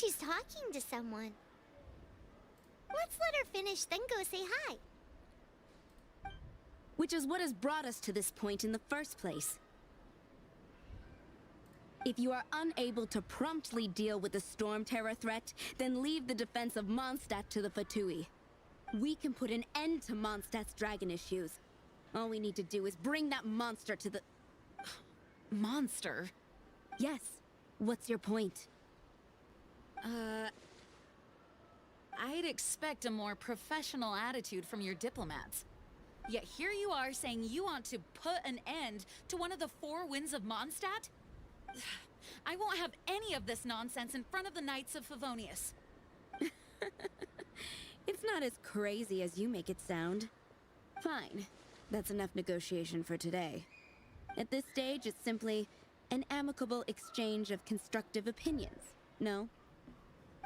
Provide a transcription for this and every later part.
she's talking to someone. Let's let her finish, then go say hi. Which is what has brought us to this point in the first place. If you are unable to promptly deal with the Storm Terror threat, then leave the defense of Mondstadt to the Fatui. We can put an end to Mondstadt's dragon issues. All we need to do is bring that monster to the... Monster? Yes. What's your point? I'd expect a more professional attitude from your diplomats. Yet here you are saying you want to put an end to one of the four winds of Mondstadt? I won't have any of this nonsense in front of the Knights of Favonius. It's not as crazy as you make it sound. Fine. That's enough negotiation for today. At this stage, it's simply an amicable exchange of constructive opinions. No?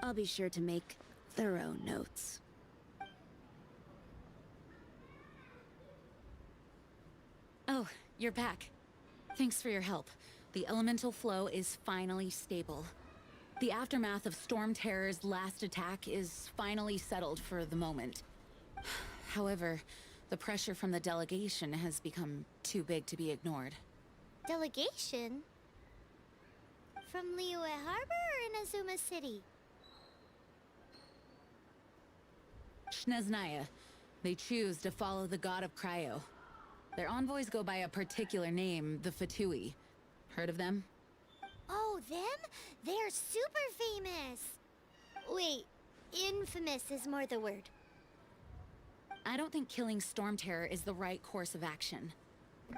I'll be sure to make thorough notes. Oh, you're back. Thanks for your help. The elemental flow is finally stable. The aftermath of Storm Terror's last attack is finally settled for the moment. However, the pressure from the delegation has become too big to be ignored. Delegation? From Liyue Harbor or Inazuma City? Snezhnaya. They choose to follow the god of Cryo. Their envoys go by a particular name, the Fatui. Heard of them? Oh, them? They're super famous! Wait, infamous is more the word. I don't think killing Storm Terror is the right course of action.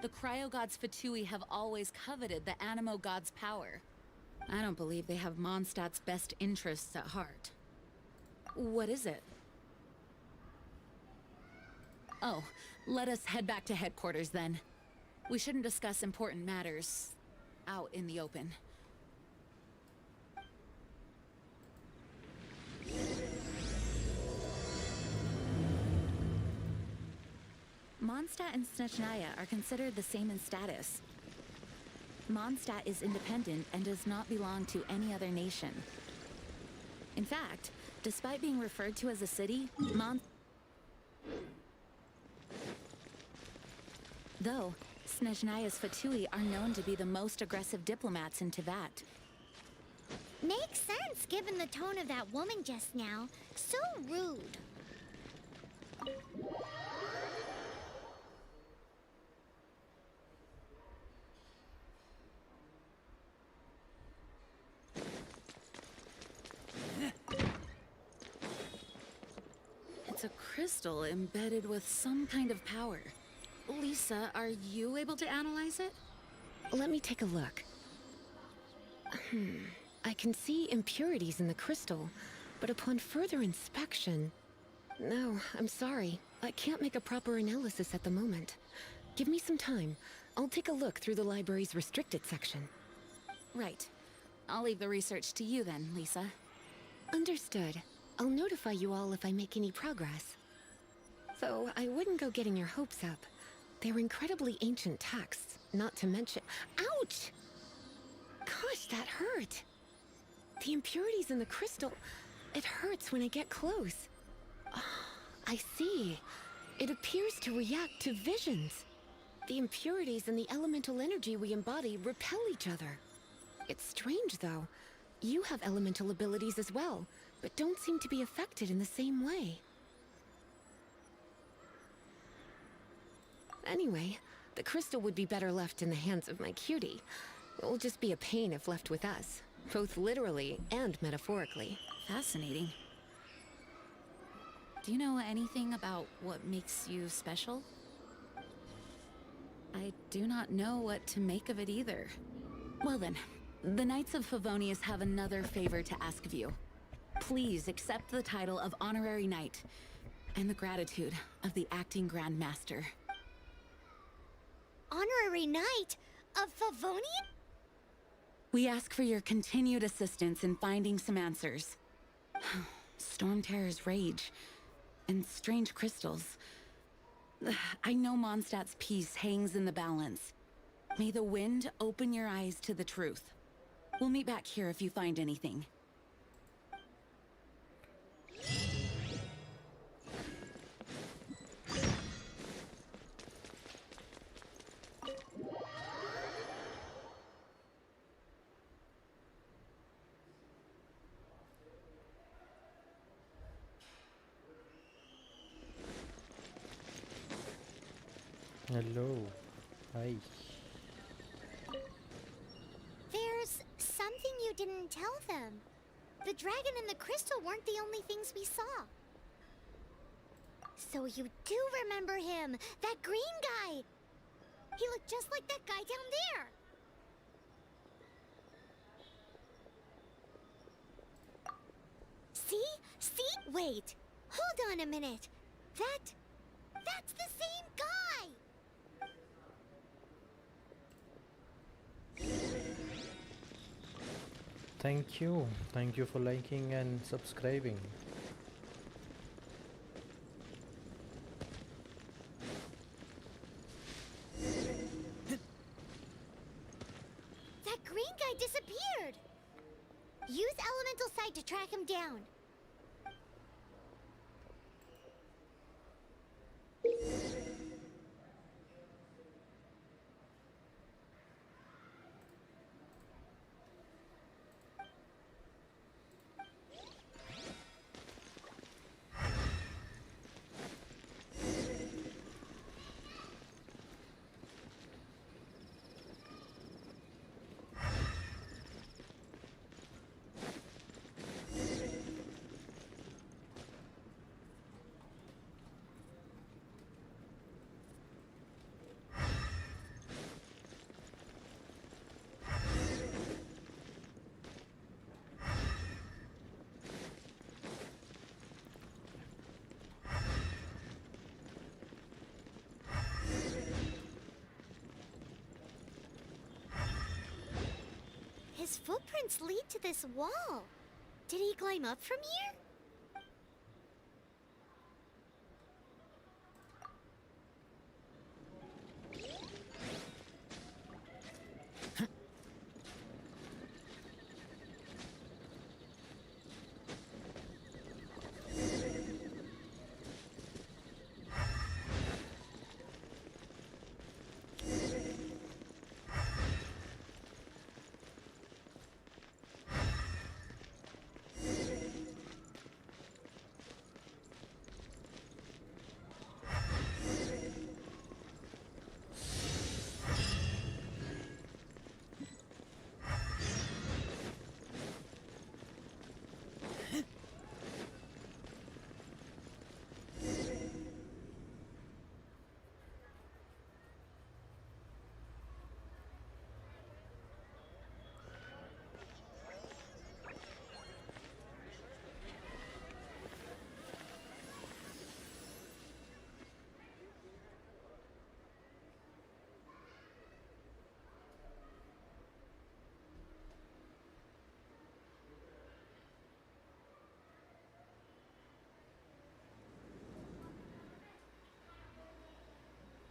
The Cryo God's Fatui have always coveted the Animo God's power. I don't believe they have Mondstadt's best interests at heart. What is it? Oh, let us head back to headquarters then. We shouldn't discuss important matters out in the open. Mondstadt and Snezhnaya are considered the same in status. Mondstadt is independent and does not belong to any other nation. In fact, despite being referred to as a city, Though, Snezhnaya's Fatui are known to be the most aggressive diplomats in Teyvat. Makes sense given the tone of that woman just now. So rude. It's a crystal embedded with some kind of power. Lisa, are you able to analyze it? Let me take a look. I can see impurities in the crystal, but upon further inspection... No, I'm sorry. I can't make a proper analysis at the moment. Give me some time. I'll take a look through the library's restricted section. Right. I'll leave the research to you then, Lisa. Understood. I'll notify you all if I make any progress. Though I wouldn't go getting your hopes up. They're incredibly ancient texts, not to mention... Ouch! Gosh, that hurt! The impurities in the crystal... It hurts when I get close. Oh, I see. It appears to react to visions. The impurities and the elemental energy we embody repel each other. It's strange, though. You have elemental abilities as well, but don't seem to be affected in the same way. Anyway, the crystal would be better left in the hands of my cutie. It will just be a pain if left with us, both literally and metaphorically. Fascinating. Do you know anything about what makes you special? I do not know what to make of it either. Well then, the Knights of Favonius have another favor to ask of you. Please accept the title of Honorary Knight, and the gratitude of the Acting Grand Master. Honorary Knight of Favonian? We ask for your continued assistance in finding some answers. Storm Terror's rage, and strange crystals. I know Mondstadt's peace hangs in the balance. May the wind open your eyes to the truth. We'll meet back here if you find anything. Hello. Hi. There's something you didn't tell them. The dragon and the crystal weren't the only things we saw. So you do remember him, that green guy. He looked just like that guy down there. See? See? Wait. Hold on a minute. That's the same guy. Thank you. Thank you for liking and subscribing. That green guy disappeared. Use elemental sight to track him down. His footprints lead to this wall. Did he climb up from here?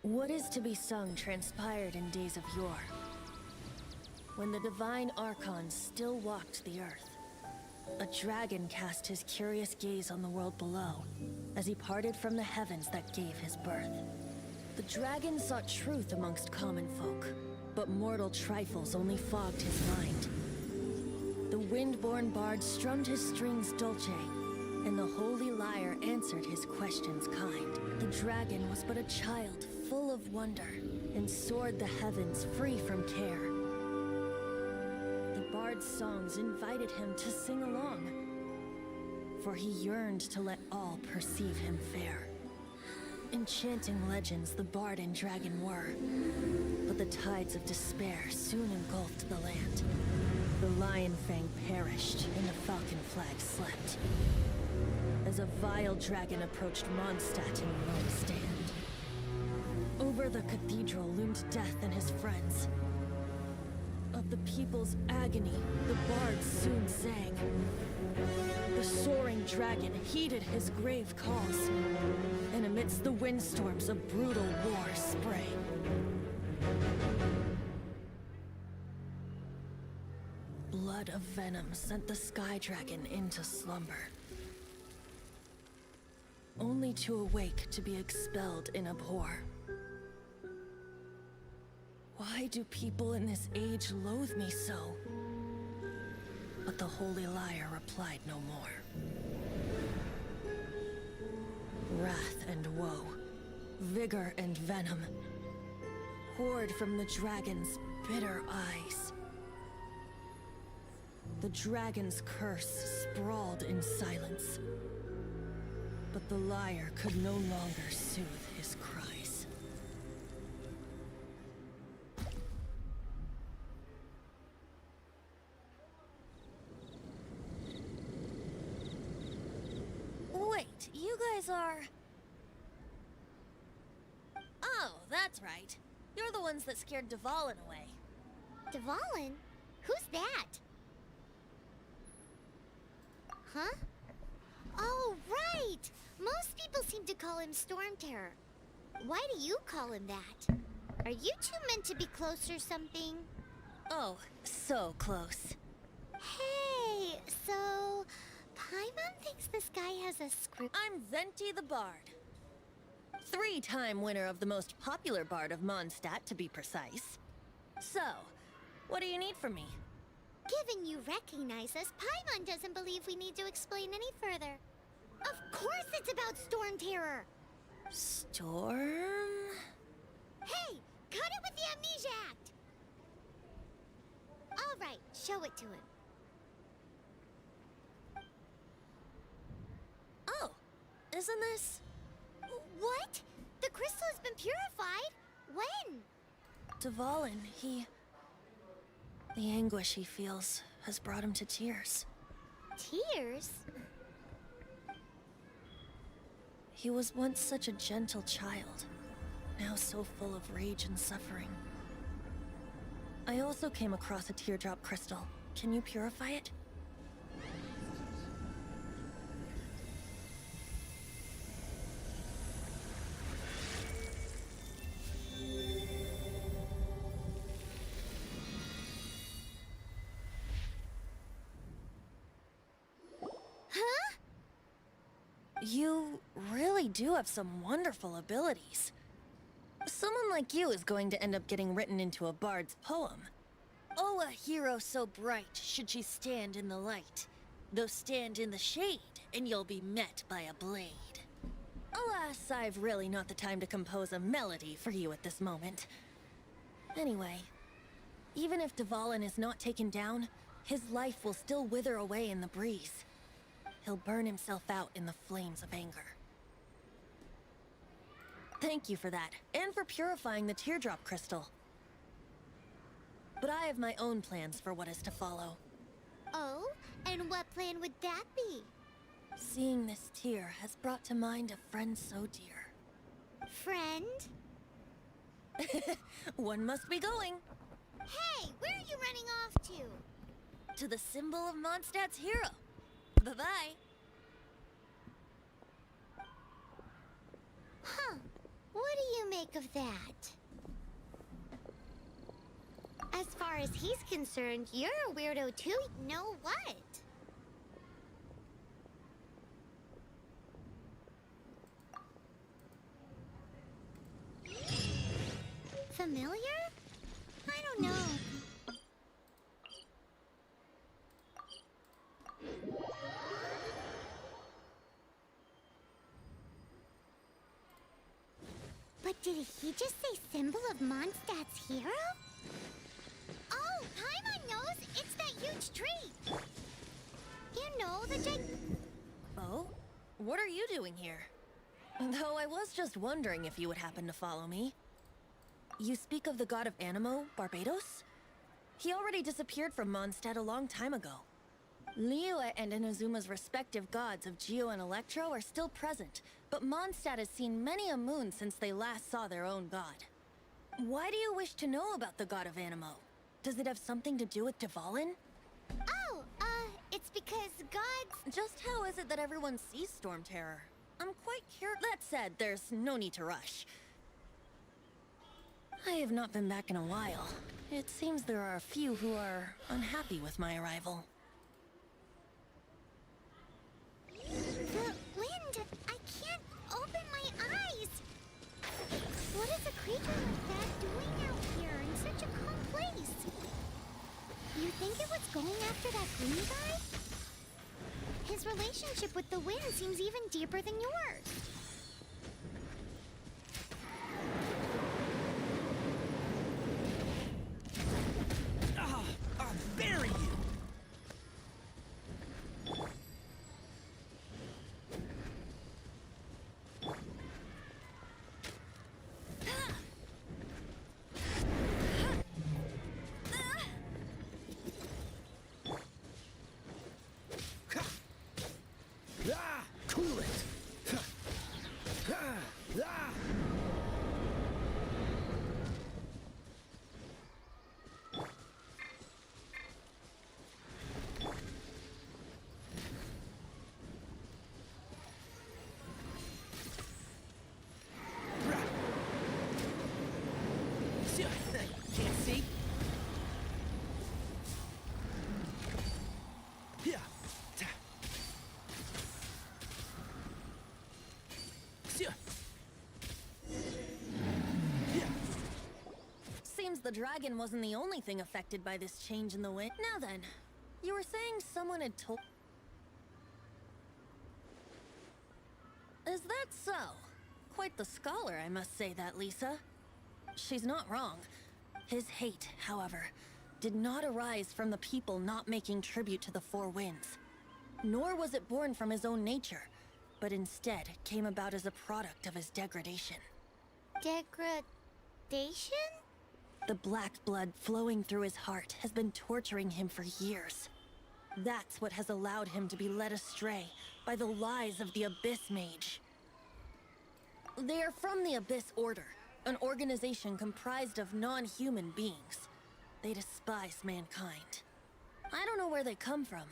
What is to be sung transpired in days of yore, when the divine archons still walked the earth. A dragon cast his curious gaze on the world below, as he parted from the heavens that gave his birth. The dragon sought truth amongst common folk, but mortal trifles only fogged his mind. The wind-born bard strummed his strings dulce, and the holy lyre answered his questions kind. The dragon was but a child full of wonder, and soared the heavens free from care. The bard's songs invited him to sing along, for he yearned to let all perceive him fair. Enchanting legends the bard and dragon were, but the tides of despair soon engulfed the land. The lion fang perished, and the falcon flag slept, as a vile dragon approached Mondstadt in lone stand. Over the cathedral loomed death and his friends. Of the people's agony, the bard soon sang. The soaring dragon heeded his grave calls, and amidst the windstorms a brutal war sprang. Blood of venom sent the sky dragon into slumber, only to awake to be expelled in abhor. Why do people in this age loathe me so? But the holy lyre replied no more. Wrath and woe, vigor and venom, poured from the dragon's bitter eyes. The dragon's curse sprawled in silence. But the liar could no longer soothe his cries. Wait, you guys are... Oh, that's right. You're the ones that scared Dvalin away. Dvalin? Who's that? Huh? Oh, right! Most people seem to call him Storm Terror. Why do you call him that? Are you two meant to be close or something? Oh, so close. Hey, so... Paimon thinks this guy has a script. I'm Venti the Bard. 3-time winner of the most popular bard of Mondstadt, to be precise. So, what do you need from me? Given you recognize us, Paimon doesn't believe we need to explain any further. Of course it's about Storm Terror! Storm? Hey! Cut it with the Amnesia Act! Alright, show it to him. Oh, isn't this... What? The crystal has been purified? When? Dvalin, the anguish he feels has brought him to tears. Tears? He was once such a gentle child, now so full of rage and suffering. I also came across a teardrop crystal. Can you purify it? Huh? You really do have some wonderful abilities. Someone like you is going to end up getting written into a bard's poem. Oh, a hero so bright should she stand in the light. Though stand in the shade, and you'll be met by a blade. Alas, I've really not the time to compose a melody for you at this moment. Anyway, even if Dvalin is not taken down, his life will still wither away in the breeze. He'll burn himself out in the flames of anger. Thank you for that, and for purifying the teardrop crystal. But I have my own plans for what is to follow. Oh? And what plan would that be? Seeing this tear has brought to mind a friend so dear. Friend? One must be going. Hey, where are you running off to? To the symbol of Mondstadt's hero. Bye-bye. Huh. What do you make of that? As far as he's concerned, you're a weirdo too. Know what? Familiar? I don't know. But did he just say symbol of Mondstadt's hero? Oh, Paimon knows! It's that huge tree! You know, the Oh? What are you doing here? Though I was just wondering if you would happen to follow me. You speak of the god of Animo, Barbados? He already disappeared from Mondstadt a long time ago. Liyue and Inazuma's respective gods of Geo and Electro are still present, but Mondstadt has seen many a moon since they last saw their own god. Why do you wish to know about the god of Animo? Does it have something to do with Dvalin? Oh, it's because gods... Just how is it that everyone sees Storm Terror? I'm quite curious. That said, there's no need to rush. I have not been back in a while. It seems there are a few who are unhappy with my arrival. The wind! I can't open my eyes! What is a creature like that doing out here in such a calm place? You think it was going after that green guy? His relationship with the wind seems even deeper than yours. the dragon wasn't the only thing affected by this change in the wind. Now then, you were saying someone had told... Is that so? Quite the scholar, I must say that, Lisa. She's not wrong. His hate, however, did not arise from the people not making tribute to the Four Winds. Nor was it born from his own nature, but instead came about as a product of his degradation. Degradation? The black blood flowing through his heart has been torturing him for years. That's what has allowed him to be led astray by the lies of the Abyss Mage. They are from the Abyss Order, an organization comprised of non-human beings. They despise mankind. I don't know where they come from.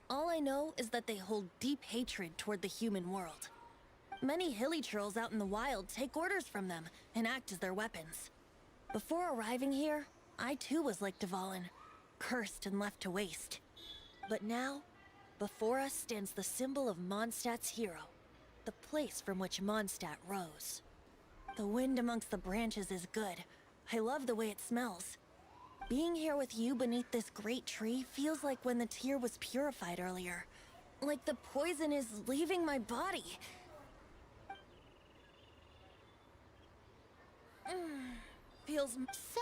All I know is that they hold deep hatred toward the human world. Many hilly trolls out in the wild take orders from them and act as their weapons. Before arriving here, I too was like Dvalin, cursed and left to waste. But now, before us stands the symbol of Mondstadt's hero, the place from which Mondstadt rose. The wind amongst the branches is good. I love the way it smells. Being here with you beneath this great tree feels like when the tear was purified earlier. Like the poison is leaving my body. Feels... So,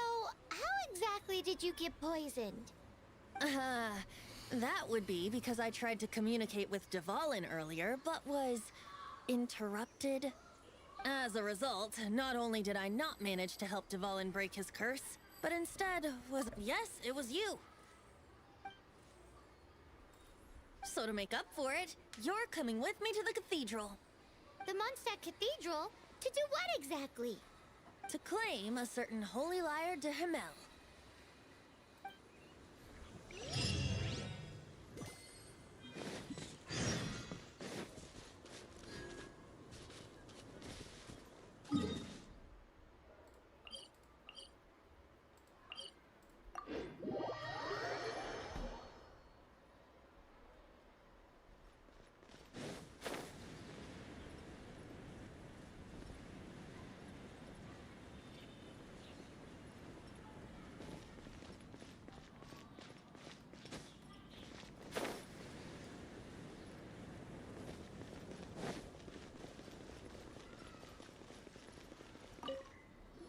how exactly did you get poisoned? That would be because I tried to communicate with Dvalin earlier, but was interrupted. As a result, not only did I not manage to help Dvalin break his curse, but instead was... Yes, it was you. So to make up for it, you're coming with me to the cathedral. The Mondstadt Cathedral? To do what exactly? To claim a certain holy liar de Himmel.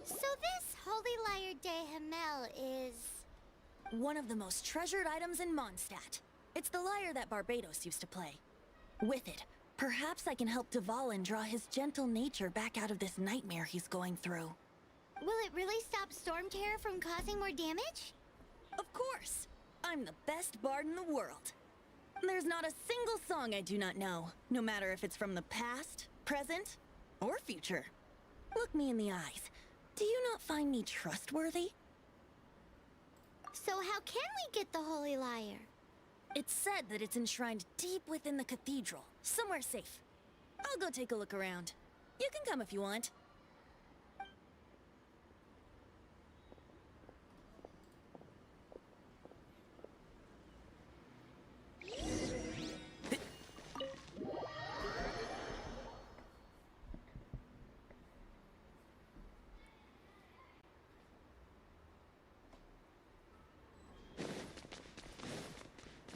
So this Holy Liar de Himmel is... one of the most treasured items in Mondstadt. It's the lyre that Barbados used to play. With it, perhaps I can help Dvalin draw his gentle nature back out of this nightmare he's going through. Will it really stop Storm Terror from causing more damage? Of course! I'm the best bard in the world. There's not a single song I do not know, no matter if it's from the past, present, or future. Look me in the eyes. Do you not find me trustworthy? So how can we get the Holy Liar? It's said that it's enshrined deep within the cathedral, somewhere safe. I'll go take a look around. You can come if you want.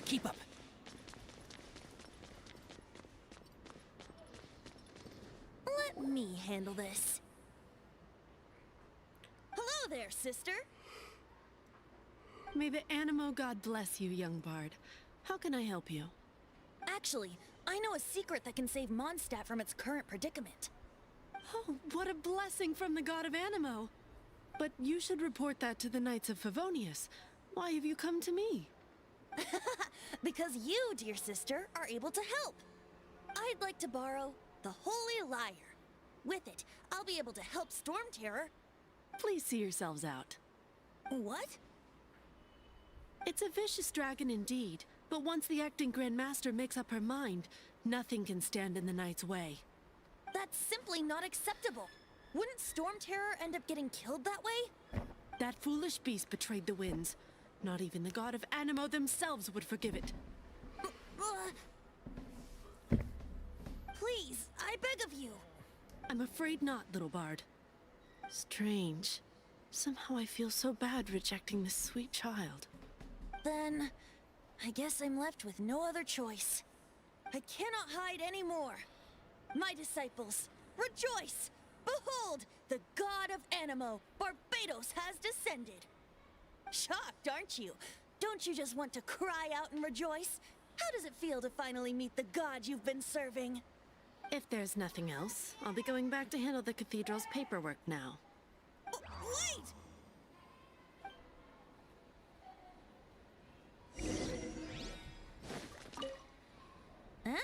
Keep up. Let me handle this. Hello there, sister. May the Animo God bless you, young bard. How can I help you? Actually, I know a secret that can save Mondstadt from its current predicament. Oh, what a blessing from the God of Animo! But you should report that to the Knights of Favonius. Why have you come to me? Because you, dear sister, are able to help. I'd like to borrow the Holy Liar. With it, I'll be able to help Storm Terror. Please see yourselves out. What? It's a vicious dragon indeed, but once the acting Grand Master makes up her mind, nothing can stand in the Knight's way. That's simply not acceptable. Wouldn't Storm Terror end up getting killed that way? That foolish beast betrayed the winds. Not even the God of Animo themselves would forgive it. Please, I beg of you. I'm afraid not, little bard. Strange. Somehow I feel so bad rejecting this sweet child. Then, I guess I'm left with no other choice. I cannot hide anymore. My disciples, rejoice! Behold, the god of Animo, Barbados, has descended. Shocked, aren't you? Don't you just want to cry out and rejoice? How does it feel to finally meet the god you've been serving? If there's nothing else, I'll be going back to handle the cathedral's paperwork now. Wait! Huh?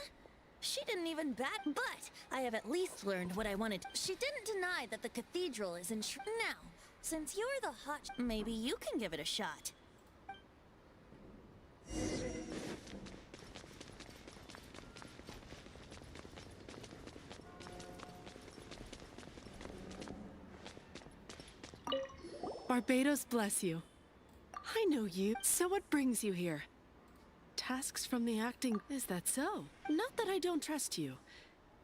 She didn't even bat, but I have at least learned what I wanted. She didn't deny that the cathedral is in Now, since you're the hot, maybe you can give it a shot. Barbados bless you. I know you, so what brings you here? Tasks from the acting, is that so? Not that I don't trust you.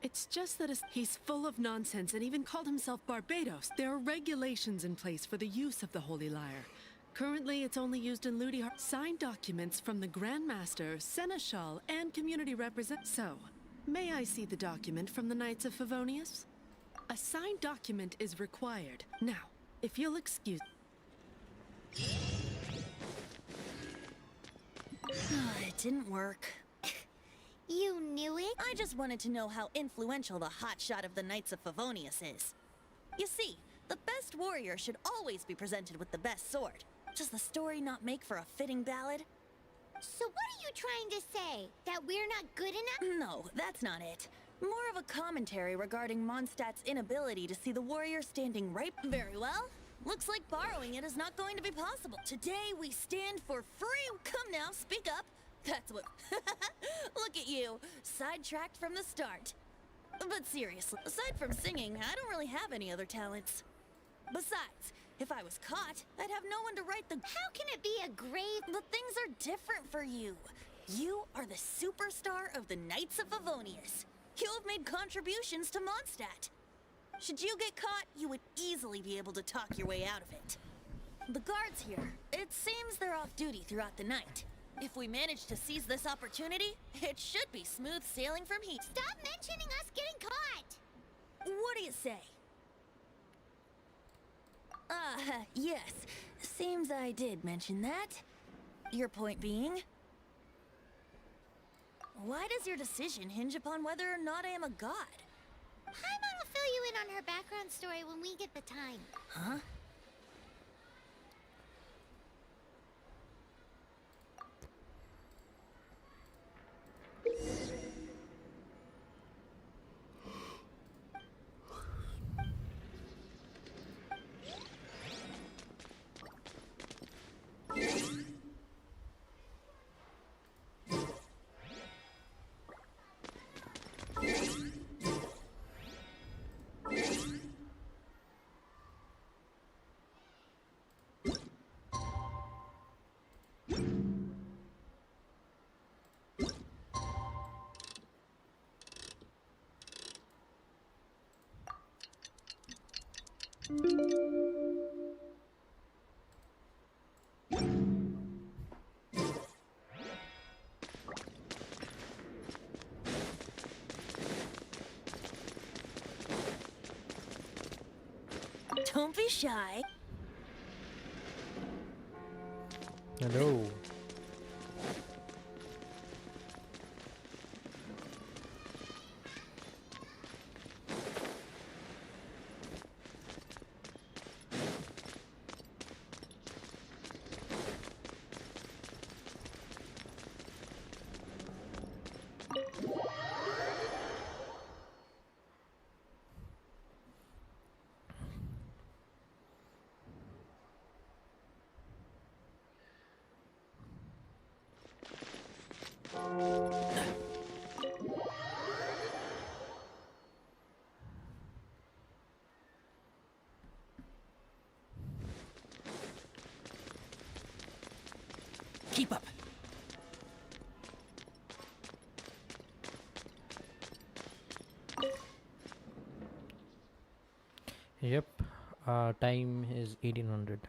It's just that he's full of nonsense and even called himself Barbados. There are regulations in place for the use of the Holy Lyre. Currently, it's only used in Ludi signed documents from the Grand Master, Seneschal, and community So, may I see the document from the Knights of Favonius? A signed document is required. Now, if you'll excuse... It didn't work. You knew it? I just wanted to know how influential the hotshot of the Knights of Favonius is. You see, the best warrior should always be presented with the best sword. Does the story not make for a fitting ballad? So what are you trying to say? That we're not good enough? No, that's not it. More of a commentary regarding Mondstadt's inability to see the warrior standing right... Very well. Looks like borrowing it is not going to be possible. Today we stand for free... Come now, speak up. That's what... Look at you, sidetracked from the start. But seriously, aside from singing, I don't really have any other talents. Besides, if I was caught, I'd have no one to write the... How can it be a grave... But things are different for you. You are the superstar of the Knights of Favonius. You have made contributions to Mondstadt. Should you get caught, you would easily be able to talk your way out of it. The guards here, it seems they're off duty throughout the night. If we manage to seize this opportunity, it should be smooth sailing from here. Stop mentioning us getting caught! What do you say? Yes. Seems I did mention that. Your point being? Why does your decision hinge upon whether or not I am a god? Paimon will fill you in on her background story when we get the time. Huh? Don't be shy. Hello. Keep up. Yep. Time is 1800.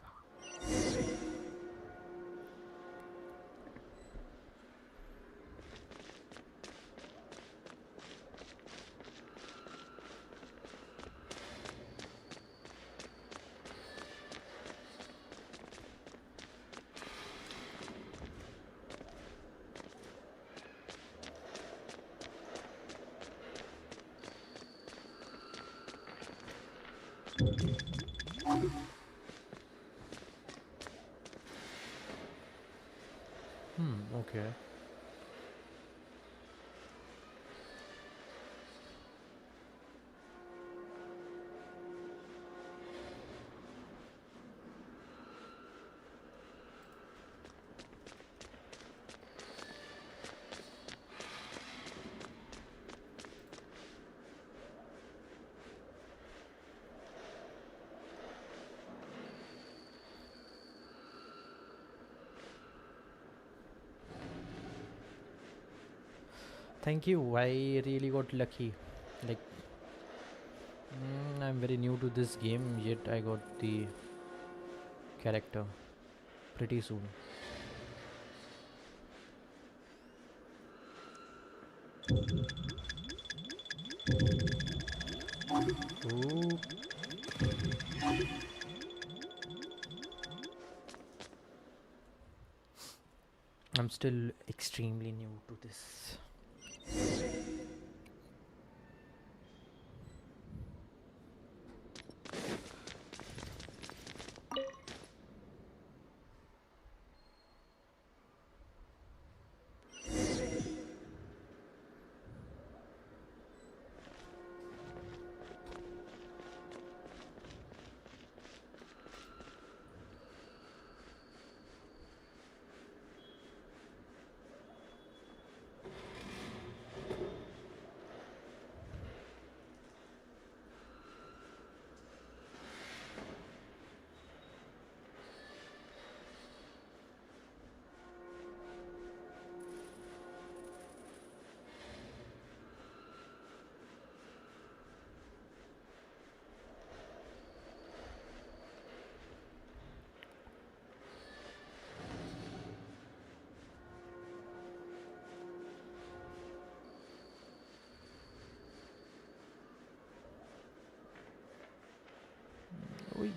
Okay. Thank you. I really got lucky. Like, I'm very new to this game, yet I got the character pretty soon. Ooh. I'm still extremely new to this. Oi.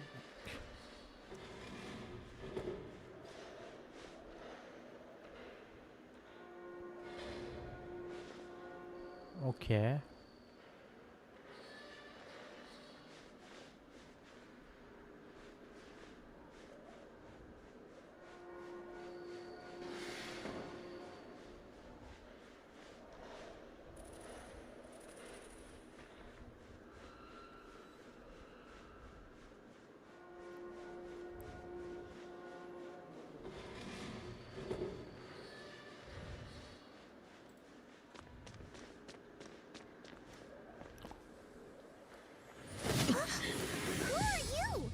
Okay. Who are you?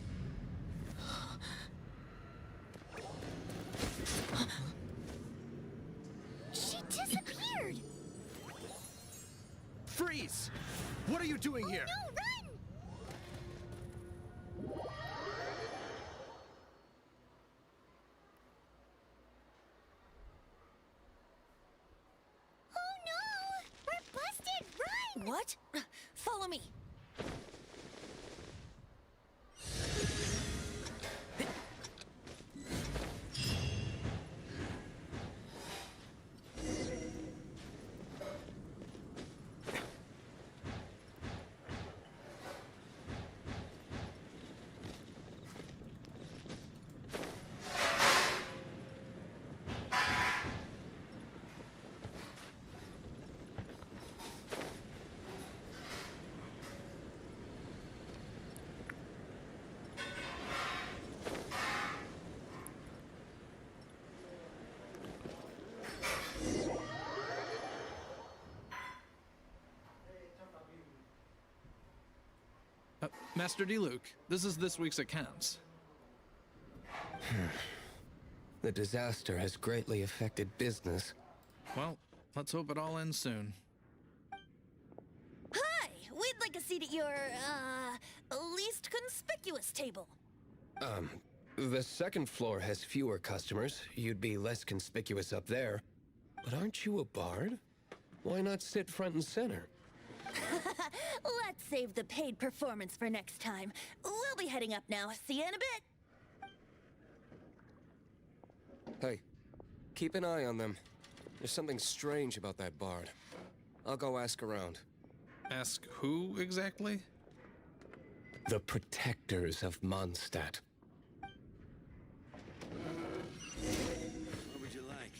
She disappeared. Freeze! What are you doing here? No, run! Oh no! We're busted! Run! What? Follow me. Master D. This is this week's accounts. The disaster has greatly affected business. Well, let's hope it all ends soon. Hi! We'd like a seat at your, least conspicuous table. The second floor has fewer customers. You'd be less conspicuous up there. But aren't you a bard? Why not sit front and center? Let's save the paid performance for next time. We'll be heading up now. See you in a bit. Hey, keep an eye on them. There's something strange about that bard. I'll go ask around. Ask who exactly? The protectors of Mondstadt. What would you like?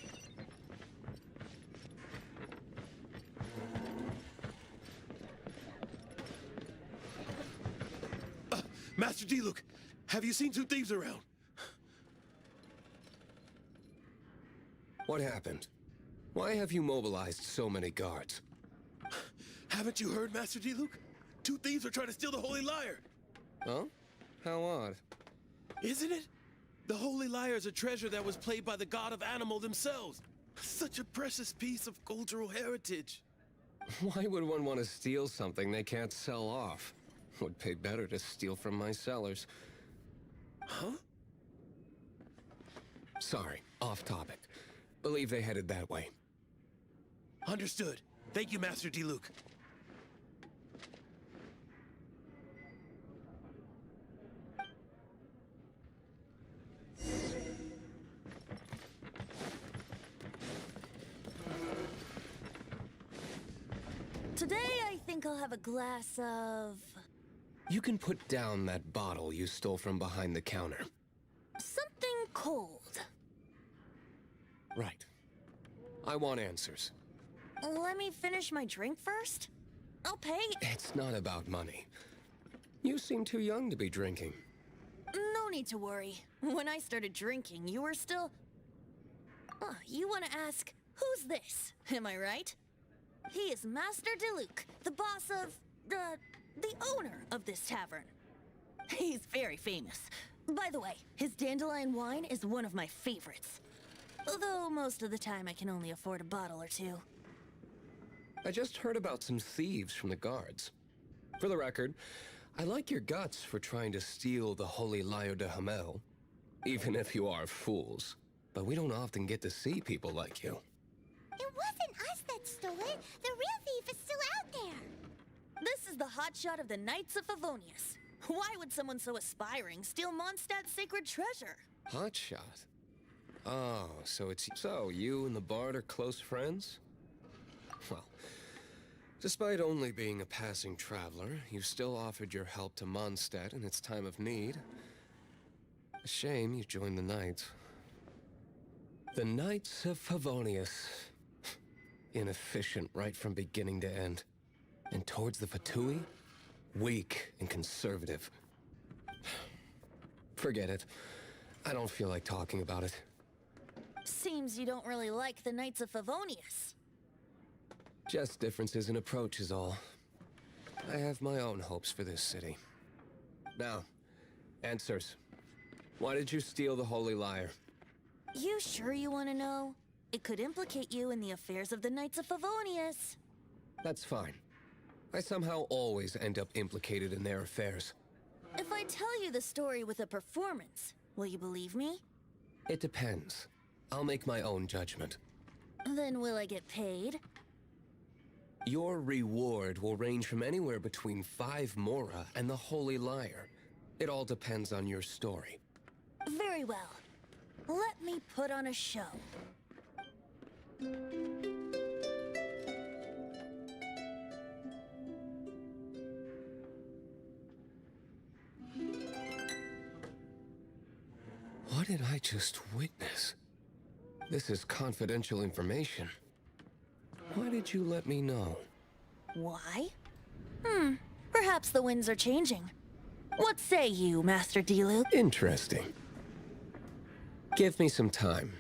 Master Diluc, have you seen two thieves around? What happened? Why have you mobilized so many guards? Haven't you heard, Master Diluc? Two thieves are trying to steal the Holy Lyre. Huh? How odd. Isn't it? The Holy Lyre is a treasure that was played by the god of animal themselves. Such a precious piece of cultural heritage. Why would one want to steal something they can't sell off? Would pay better to steal from my sellers. Huh? Sorry, off topic. Believe they headed that way. Understood. Thank you, Master Diluc. Today, I think I'll have a glass of... You can put down that bottle you stole from behind the counter. something cold. Right. I want answers. Let me finish my drink first. I'll pay. It's not about money. You seem too young to be drinking. No need to worry. When I started drinking, you were still... Oh, you want to ask, who's this? Am I right? He is Master Diluc, the boss of... the owner of this tavern. He's very famous. By the way, his dandelion wine is one of my favorites. Although most of the time I can only afford a bottle or two. I just heard about some thieves from the guards. For the record, I like your guts for trying to steal the Holy Lyre de Hamel. Even if you are fools. But we don't often get to see people like you. It wasn't us that stole it. The real thief is still out there. This is the hotshot of the Knights of Favonius. Why would someone so aspiring steal Mondstadt's sacred treasure? Hotshot? Oh, so it's... So, you and the Bard are close friends? Well, despite only being a passing traveler, you still offered your help to Mondstadt in its time of need. A shame you joined the Knights. The Knights of Favonius. Inefficient right from beginning to end. And towards the Fatui, weak and conservative. Forget it. I don't feel like talking about it. Seems you don't really like the Knights of Favonius. Just differences in approach is all. I have my own hopes for this city. Now, answers. Why did you steal the Holy Lyre? You sure you want to know? It could implicate you in the affairs of the Knights of Favonius. That's fine. I somehow always end up implicated in their affairs. If I tell you the story with a performance, will you believe me? It depends. I'll make my own judgment. Then will I get paid? Your reward will range from anywhere between 5 Mora and the Holy Lyre. It all depends on your story. Very well. Let me put on a show. What did I just witness? This is confidential information. Why did you let me know? Why? Perhaps the winds are changing. What say you, Master Diluc? Interesting. Give me some time.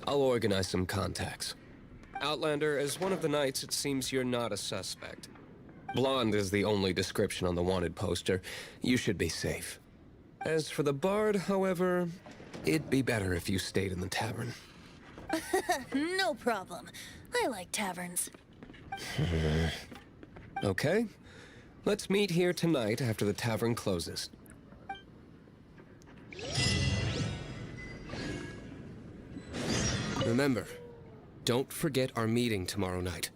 I'll organize some contacts. Outlander, as one of the knights, it seems you're not a suspect. Blonde is the only description on the wanted poster. You should be safe. As for the Bard, however, it'd be better if you stayed in the tavern. No problem. I like taverns. Okay. Let's meet here tonight after the tavern closes. Remember, don't forget our meeting tomorrow night.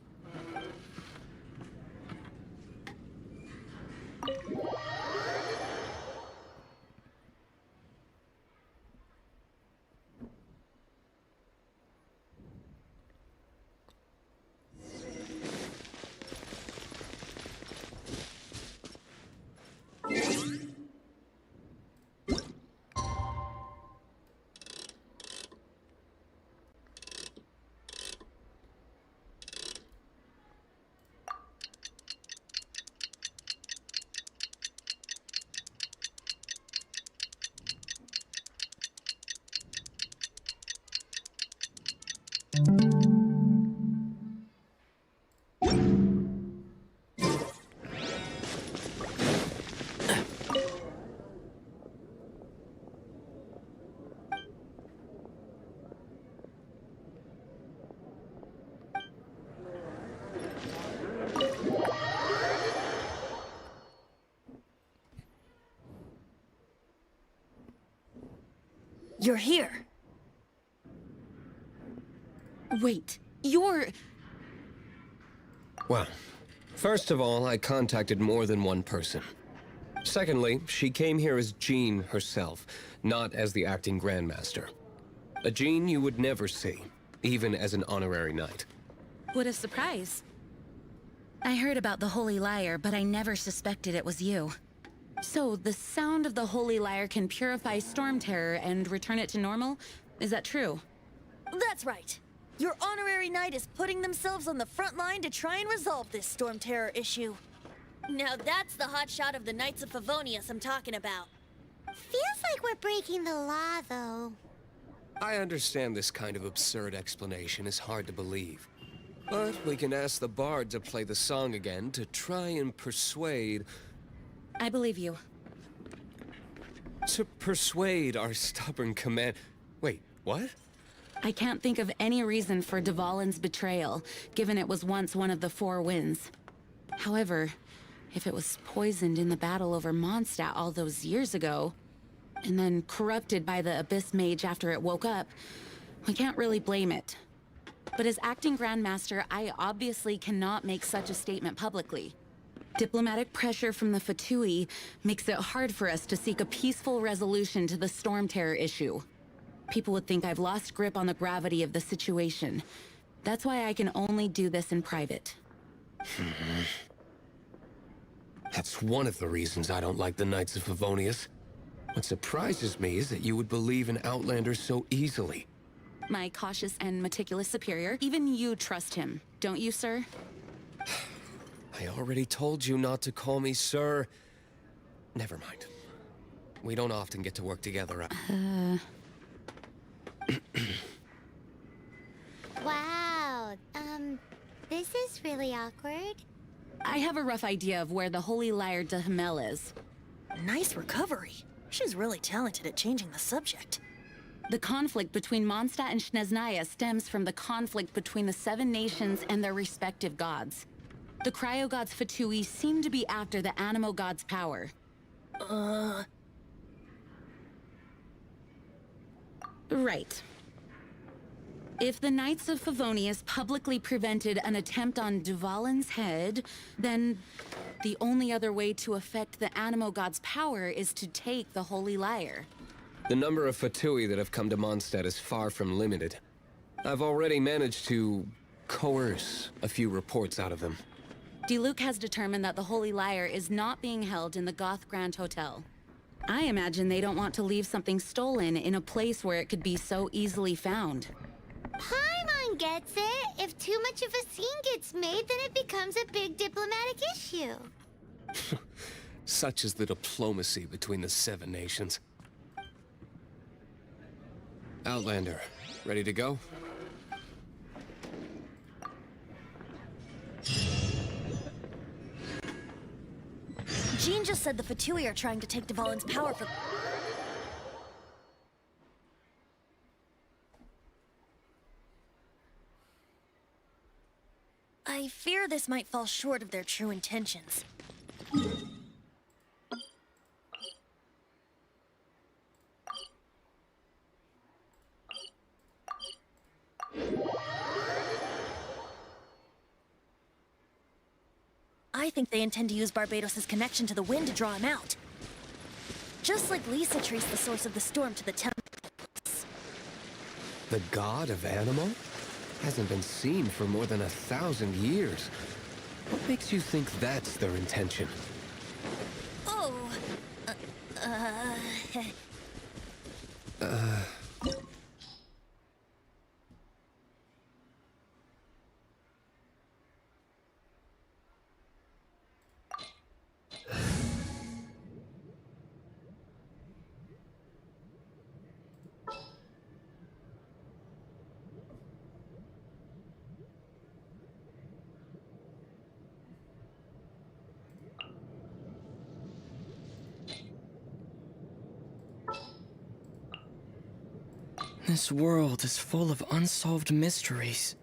You're here. Wait, you're... Well, first of all, I contacted more than one person. Secondly, she came here as Jean herself, not as the acting Grandmaster. A Jean you would never see, even as an honorary knight. What a surprise. I heard about the Holy Lyre, but I never suspected it was you. So, the sound of the Holy Lyre can purify Storm Terror and return it to normal? Is that true? That's right. Your honorary knight is putting themselves on the front line to try and resolve this Storm Terror issue. Now that's the hotshot of the Knights of Favonius I'm talking about. Feels like we're breaking the law, though. I understand this kind of absurd explanation is hard to believe. But we can ask the bard to play the song again to try and persuade... I believe you. To persuade our stubborn command... Wait, what? I can't think of any reason for Dvalin's betrayal, given it was once one of the Four Winds. However, if it was poisoned in the battle over Mondstadt all those years ago, and then corrupted by the Abyss Mage after it woke up, we can't really blame it. But as acting Grandmaster, I obviously cannot make such a statement publicly. Diplomatic pressure from the Fatui makes it hard for us to seek a peaceful resolution to the Storm Terror issue. People would think I've lost grip on the gravity of the situation. That's why I can only do this in private. That's one of the reasons I don't like the Knights of Favonius. What surprises me is that you would believe in Outlanders so easily. My cautious and meticulous superior, even you trust him, don't you, sir? I already told you not to call me sir. Never mind. We don't often get to work together. Wow, this is really awkward. I have a rough idea of where the Holy Lyre de Himmel is. Nice recovery. She's really talented at changing the subject. The conflict between Mondstadt and Snezhnaya stems from the conflict between the Seven Nations and their respective gods. The Cryo-Gods Fatui seem to be after the Animo God's power. Right. If the Knights of Favonius publicly prevented an attempt on Dvalin's head, then the only other way to affect the Animo God's power is to take the Holy Lyre. The number of Fatui that have come to Mondstadt is far from limited. I've already managed to coerce a few reports out of them. Diluc has determined that the Holy Lyre is not being held in the Goth Grand Hotel. I imagine they don't want to leave something stolen in a place where it could be so easily found. Paimon gets it. If too much of a scene gets made, then it becomes a big diplomatic issue. Such is the diplomacy between the Seven Nations. Outlander, ready to go? Jean just said the Fatui are trying to take Dvalin's power for... I fear this might fall short of their true intentions. I think they intend to use Barbados' connection to the wind to draw him out. Just like Lisa traced the source of the storm to the temple. The god of animal? Hasn't been seen for more than 1,000 years. What makes you think that's their intention? Oh, This world is full of unsolved mysteries.